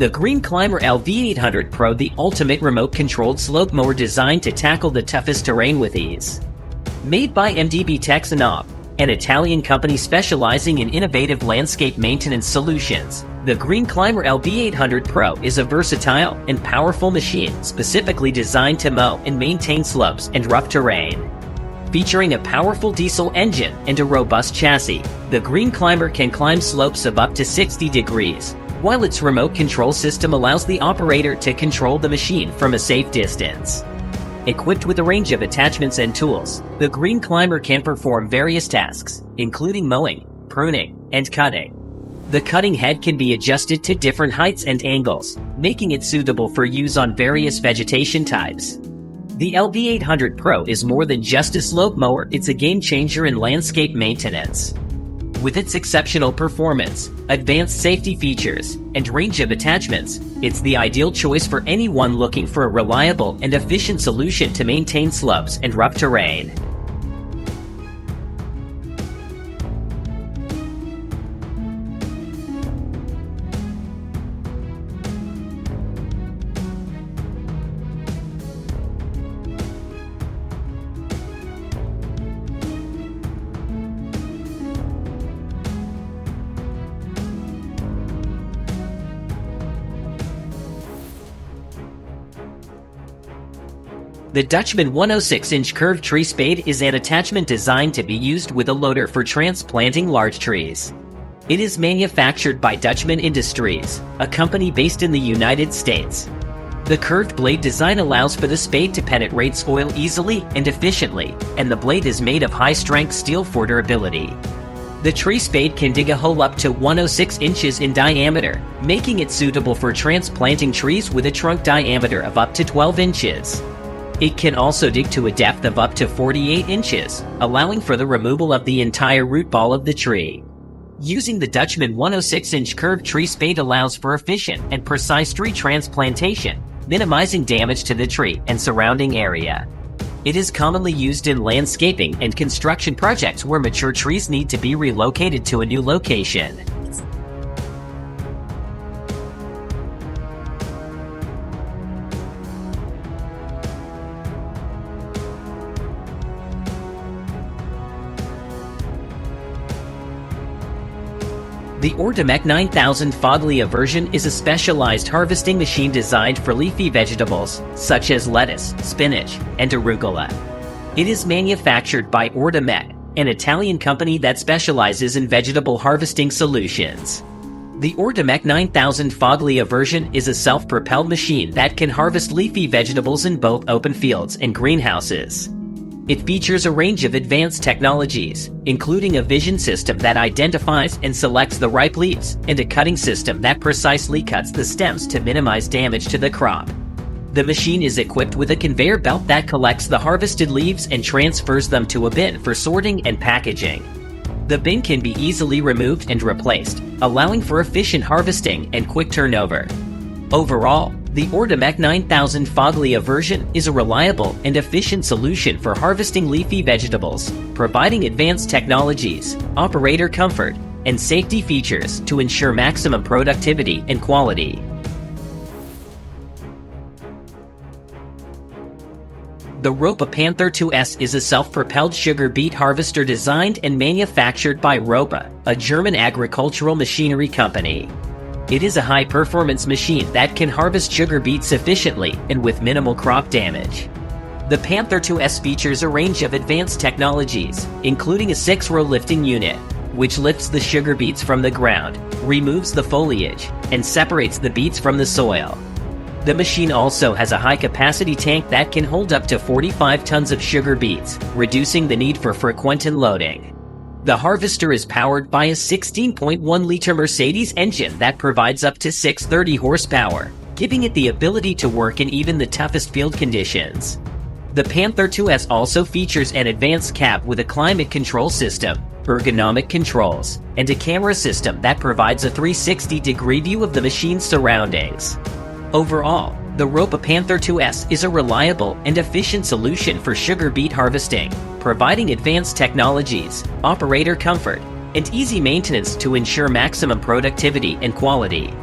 The Green Climber LV800 Pro, the ultimate remote-controlled slope mower designed to tackle the toughest terrain with ease. Made by MDB Texanob, an Italian company specializing in innovative landscape maintenance solutions, the Green Climber LV800 Pro is a versatile and powerful machine specifically designed to mow and maintain slopes and rough terrain. Featuring a powerful diesel engine and a robust chassis, the Green Climber can climb slopes of up to 60 degrees, while its remote control system allows the operator to control the machine from a safe distance. Equipped with a range of attachments and tools, the Green Climber can perform various tasks, including mowing, pruning, and cutting. The cutting head can be adjusted to different heights and angles, making it suitable for use on various vegetation types. The LV800 Pro is more than just a slope mower, it's a game changer in landscape maintenance. With its exceptional performance, advanced safety features, and range of attachments, it's the ideal choice for anyone looking for a reliable and efficient solution to maintain slopes and rough terrain. The Dutchman 106-inch curved tree spade is an attachment designed to be used with a loader for transplanting large trees. It is manufactured by Dutchman Industries, a company based in the United States. The curved blade design allows for the spade to penetrate soil easily and efficiently, and the blade is made of high-strength steel for durability. The tree spade can dig a hole up to 106 inches in diameter, making it suitable for transplanting trees with a trunk diameter of up to 12 inches. It can also dig to a depth of up to 48 inches, allowing for the removal of the entire root ball of the tree. Using the Dutchman 106-inch curved tree spade allows for efficient and precise tree transplantation, minimizing damage to the tree and surrounding area. It is commonly used in landscaping and construction projects where mature trees need to be relocated to a new location. The Ordemec 9000 Foglia version is a specialized harvesting machine designed for leafy vegetables, such as lettuce, spinach, and arugula. It is manufactured by Ordemec, an Italian company that specializes in vegetable harvesting solutions. The Ordemec 9000 Foglia version is a self-propelled machine that can harvest leafy vegetables in both open fields and greenhouses. It features a range of advanced technologies, including a vision system that identifies and selects the ripe leaves, and a cutting system that precisely cuts the stems to minimize damage to the crop. The machine is equipped with a conveyor belt that collects the harvested leaves and transfers them to a bin for sorting and packaging. The bin can be easily removed and replaced, allowing for efficient harvesting and quick turnover. Overall, the Ordemec 9000 Foglia version is a reliable and efficient solution for harvesting leafy vegetables, providing advanced technologies, operator comfort, and safety features to ensure maximum productivity and quality. The Ropa Panther 2S is a self-propelled sugar beet harvester designed and manufactured by Ropa, a German agricultural machinery company. It is a high-performance machine that can harvest sugar beets efficiently and with minimal crop damage. The Panther 2S features a range of advanced technologies, including a 6-row lifting unit, which lifts the sugar beets from the ground, removes the foliage, and separates the beets from the soil. The machine also has a high-capacity tank that can hold up to 45 tons of sugar beets, reducing the need for frequent unloading. The harvester is powered by a 16.1-liter Mercedes engine that provides up to 630 horsepower, giving it the ability to work in even the toughest field conditions. The Panther 2S also features an advanced cab with a climate control system, ergonomic controls, and a camera system that provides a 360-degree view of the machine's surroundings. Overall, the Ropa Panther 2S is a reliable and efficient solution for sugar beet harvesting, providing advanced technologies, operator comfort, and easy maintenance to ensure maximum productivity and quality.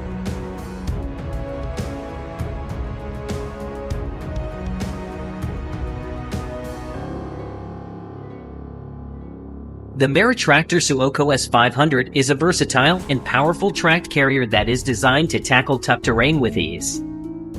The Meritractor Suoco S500 is a versatile and powerful tracked carrier that is designed to tackle tough terrain with ease.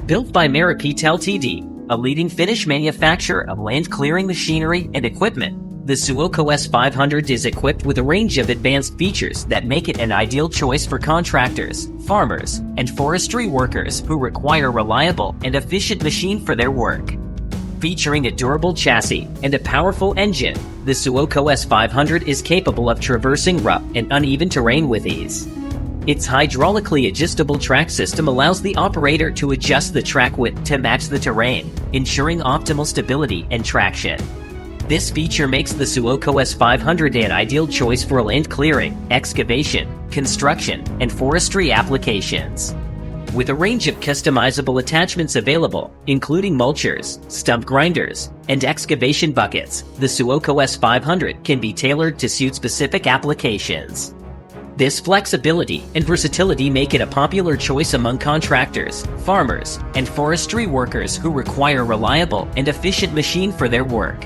Built by Meripit Ltd., a leading Finnish manufacturer of land clearing machinery and equipment, the Suoco S500 is equipped with a range of advanced features that make it an ideal choice for contractors, farmers, and forestry workers who require a reliable and efficient machine for their work. Featuring a durable chassis and a powerful engine, the Suoco S500 is capable of traversing rough and uneven terrain with ease. Its hydraulically adjustable track system allows the operator to adjust the track width to match the terrain, ensuring optimal stability and traction. This feature makes the Suoco S500 an ideal choice for land clearing, excavation, construction, and forestry applications. With a range of customizable attachments available, including mulchers, stump grinders, and excavation buckets, the Suoco S500 can be tailored to suit specific applications. This flexibility and versatility make it a popular choice among contractors, farmers, and forestry workers who require a reliable and efficient machine for their work.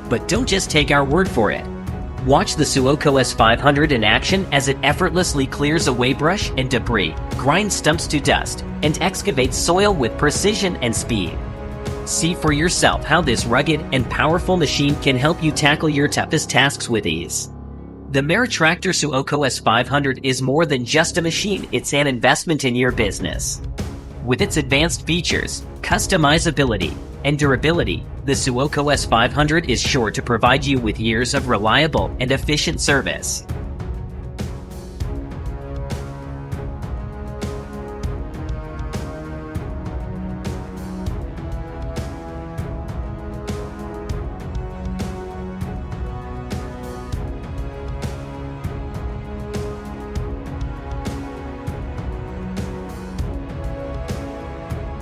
But don't just take our word for it. Watch the Suoco S500 in action as it effortlessly clears away brush and debris, grinds stumps to dust, and excavates soil with precision and speed. See for yourself how this rugged and powerful machine can help you tackle your toughest tasks with ease. The Meritractor Suoco S500 is more than just a machine, it's an investment in your business. With its advanced features, customizability, and durability, the Suoco S500 is sure to provide you with years of reliable and efficient service.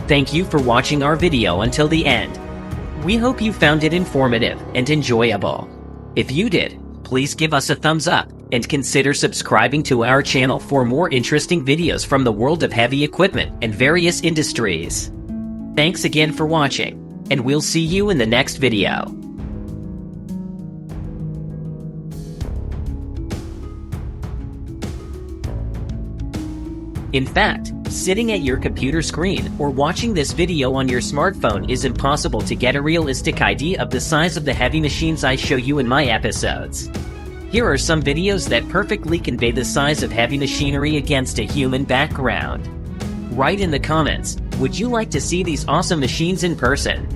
Thank you for watching our video until the end. We hope you found it informative and enjoyable. If you did, please give us a thumbs up and consider subscribing to our channel for more interesting videos from the world of heavy equipment and various industries. Thanks again for watching, and we'll see you in the next video. In fact, sitting at your computer screen or watching this video on your smartphone is impossible to get a realistic idea of the size of the heavy machines I show you in my episodes. Here are some videos that perfectly convey the size of heavy machinery against a human background. Write in the comments, would you like to see these awesome machines in person?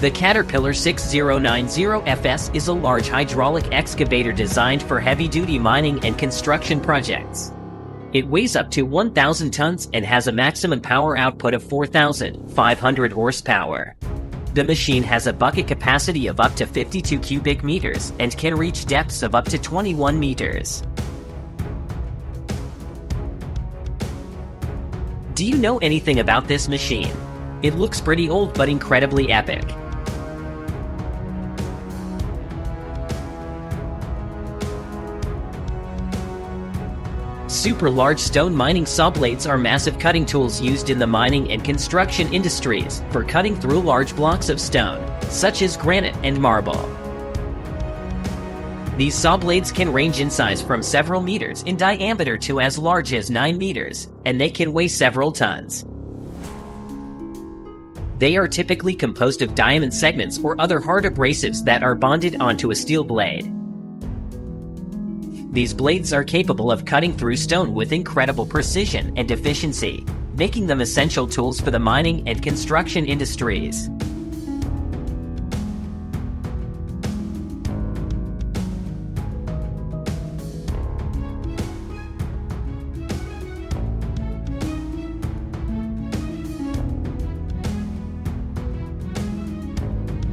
The Caterpillar 6090FS is a large hydraulic excavator designed for heavy-duty mining and construction projects. It weighs up to 1,000 tons and has a maximum power output of 4,500 horsepower. The machine has a bucket capacity of up to 52 cubic meters and can reach depths of up to 21 meters. Do you know anything about this machine? It looks pretty old but incredibly epic. Super large stone mining saw blades are massive cutting tools used in the mining and construction industries for cutting through large blocks of stone, such as granite and marble. These saw blades can range in size from several meters in diameter to as large as 9 meters, and they can weigh several tons. They are typically composed of diamond segments or other hard abrasives that are bonded onto a steel blade. These blades are capable of cutting through stone with incredible precision and efficiency, making them essential tools for the mining and construction industries.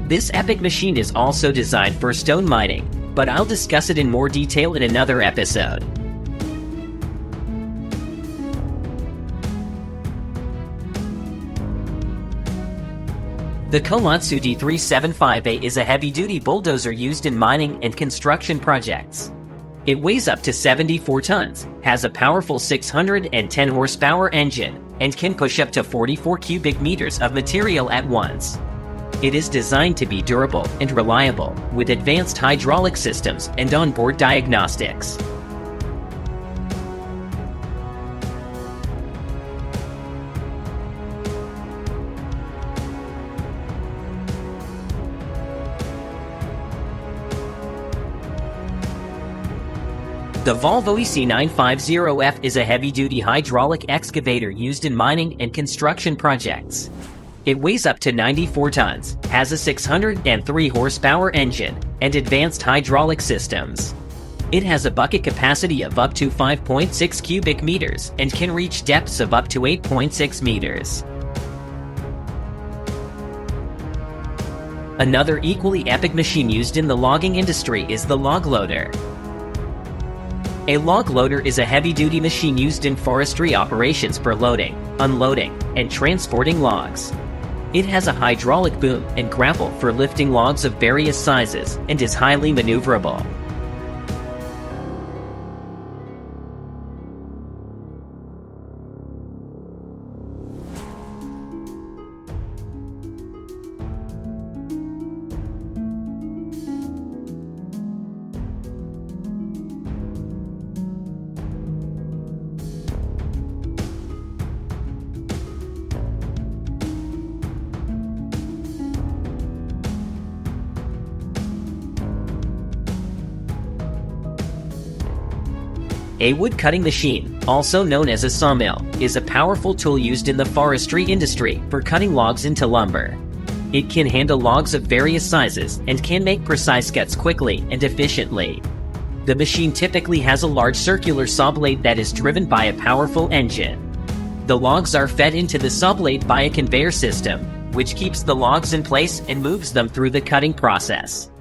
This epic machine is also designed for stone mining, but I'll discuss it in more detail in another episode. The Komatsu D375A is a heavy-duty bulldozer used in mining and construction projects. It weighs up to 74 tons, has a powerful 610 horsepower engine, and can push up to 44 cubic meters of material at once. It is designed to be durable and reliable, with advanced hydraulic systems and onboard diagnostics. The Volvo EC950F is a heavy-duty hydraulic excavator used in mining and construction projects. It weighs up to 94 tons, has a 603 horsepower engine, and advanced hydraulic systems. It has a bucket capacity of up to 5.6 cubic meters and can reach depths of up to 8.6 meters. Another equally epic machine used in the logging industry is the log loader. A log loader is a heavy-duty machine used in forestry operations for loading, unloading, and transporting logs. It has a hydraulic boom and grapple for lifting logs of various sizes and is highly maneuverable. A wood-cutting machine, also known as a sawmill, is a powerful tool used in the forestry industry for cutting logs into lumber. It can handle logs of various sizes and can make precise cuts quickly and efficiently. The machine typically has a large circular saw blade that is driven by a powerful engine. The logs are fed into the saw blade by a conveyor system, which keeps the logs in place and moves them through the cutting process.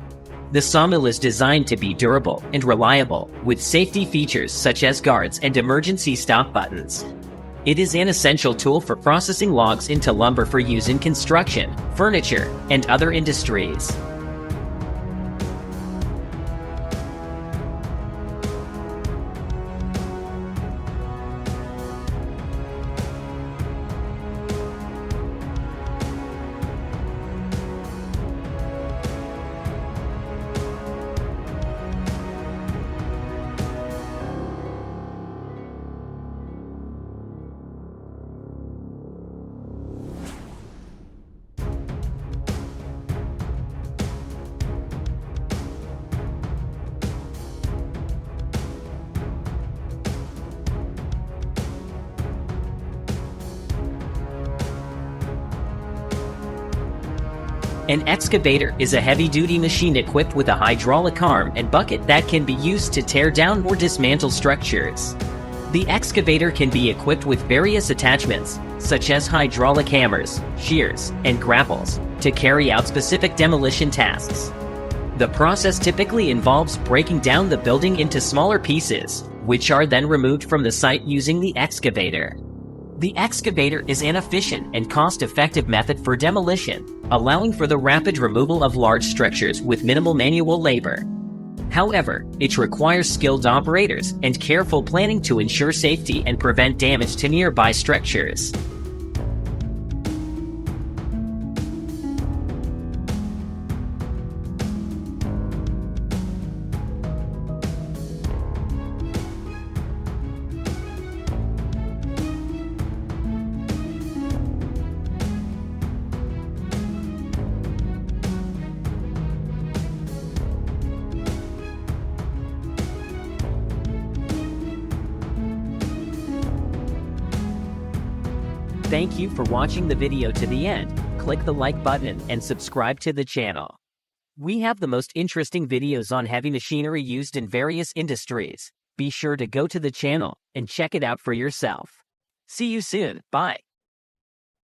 The sawmill is designed to be durable and reliable, with safety features such as guards and emergency stop buttons. It is an essential tool for processing logs into lumber for use in construction, furniture, and other industries. An excavator is a heavy-duty machine equipped with a hydraulic arm and bucket that can be used to tear down or dismantle structures. The excavator can be equipped with various attachments, such as hydraulic hammers, shears, and grapples, to carry out specific demolition tasks. The process typically involves breaking down the building into smaller pieces, which are then removed from the site using the excavator. The excavator is an efficient and cost-effective method for demolition, allowing for the rapid removal of large structures with minimal manual labor. However, it requires skilled operators and careful planning to ensure safety and prevent damage to nearby structures. Thank you for watching the video to the end. Click the like button and subscribe to the channel. We have the most interesting videos on heavy machinery used in various industries. Be sure to go to the channel and check it out for yourself. See you soon. Bye.